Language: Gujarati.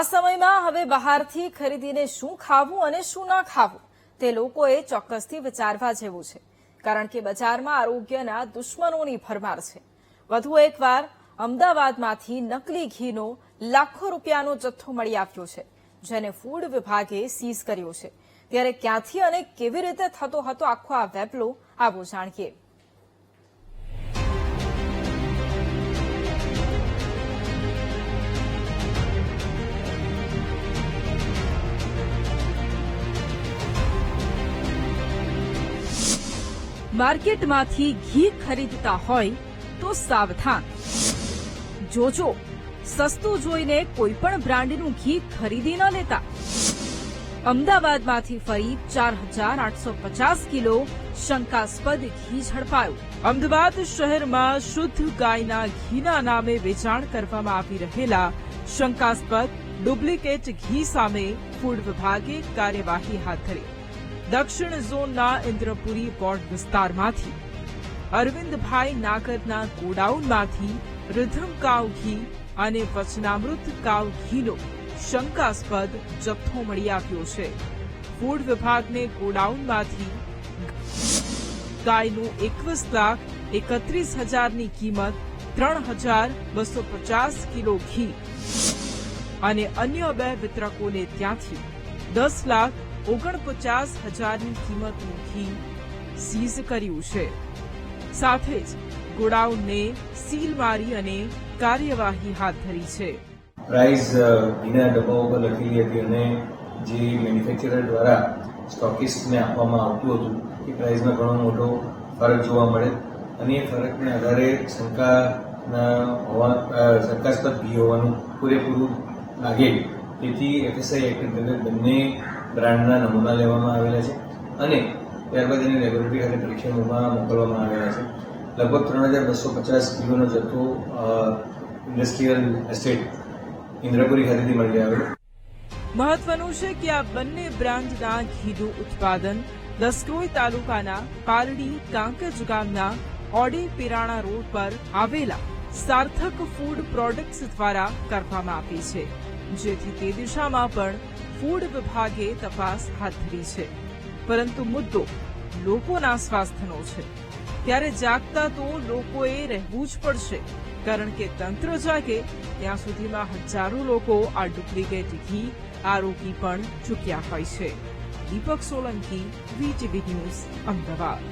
આ સમયમાં હવે બહારથી ખરીદીને શું ખાવું અને શું ન ખાવું તે લોકોએ ચોક્કસથી વિચારવા જેવું છે, કારણ કે બજારમાં આરોગ્યના દુશ્મનોની ભરમાર છે. વધુ એકવાર અમદાવાદમાંથી નકલી ઘીનો લાખો રૂપિયાનો જથ્થો મળી આવ્યો છે, જેને ફૂડ વિભાગે સીઝ કર્યો છે. ત્યારે ક્યાંથી અને કેવી રીતે થતો હતો આખો આ વેપલો, આવો જાણીએ. માર્કેટમાંથી ઘી ખરીદતા હોય તો સાવધાન. જોજો, સસ્તું જોઈને કોઈ પણ બ્રાન્ડનું ઘી ખરીદી ન લેતા. અમદાવાદમાંથી ફરી 4,850 કિલો શંકાસ્પદ ઘી ઝડપાયું. અમદાવાદ શહેરમાં શુદ્ધ ગાયના ઘીના નામે વેચાણ કરવામાં આવી રહેલા શંકાસ્પદ ડુપ્લિકેટ ઘી સામે ફૂડ વિભાગે કાર્યવાહી હાથ ધરી. દક્ષિણ ઝોનના ઇન્દ્રપુરી બોર્ડ વિસ્તારમાંથી અરવિંદભાઈ નાગરના ગોડાઉનમાંથી રિધમ કાવ ઘી અને વચનામૃત કાવ ઘીનો શંકાસ્પદ જથ્થો મળી આવ્યો છે. ફૂડ વિભાગને ગોડાઉનમાંથી ગાયનું 21,31,000ની કિંમત, 3,250 કિલો ઘી અને અન્ય બે વિતરકોને ત્યાંથી 10,49,000ની કિંમતનું ઘી સીઝ કર્યું છે. સાથે જ ગોડાઉનને સીલ મારી અને કાર્યવાહી હાથ ધરી છે. પ્રાઇસ ઘીના ડબ્બાઓ પર લખેલી હતી અને જે મેન્યુફેક્ચરર દ્વારા સ્ટોકિસ્ટને આપવામાં આવતું હતું એ પ્રાઇસમાં ઘણો મોટો ફરક જોવા મળે અને એ ફરકને આધારે શંકાસ્પદ ઘી હોવાનું પૂરેપૂરું લાગે. તેથી એફએસઆઈ એક્ટ અંતર્ગત બંને બ્રાન્ડના નમૂના લેવામાં આવેલા છે અને ત્યારબાદ એને લેબોરેટરી ખાતે પરીક્ષણમાં મોકલવામાં આવેલા છે. લગભગ 3,250 કિલોનો જથ્થો ઇન્ડસ્ટ્રીયલ એસ્ટેટ ઇન્દ્રપુરી ખાતેથી મળી આવેલો. મહત્વનું છે કે આ બંને બ્રાન્ડના ઘીનું ઉત્પાદન દસક્રોઈ તાલુકાના પારડી કાંકજ ગામના ઓડી પીરાણા રોડ પર આવેલા સાર્થક ફૂડ પ્રોડક્ટ્સ દ્વારા કરવામાં આવી છે, જેથી તે દિશામાં પણ ફૂડ વિભાગે તપાસ હાથ ધરી છે. પરંતુ મુદ્દો લોકોના સ્વાસ્થ્યનો છે, ત્યારે જાગતા તો લોકોએ રહેવું જ પડશે, કારણ કે તંત્ર જાગે ત્યાં સુધીમાં હજારો લોકો આ ડુપ્લિકેટ ઘી આરોગી પણ ચૂક્યા હોય છે. દીપક સોલંકી, વીટીવી ન્યૂઝ, અમદાવાદ.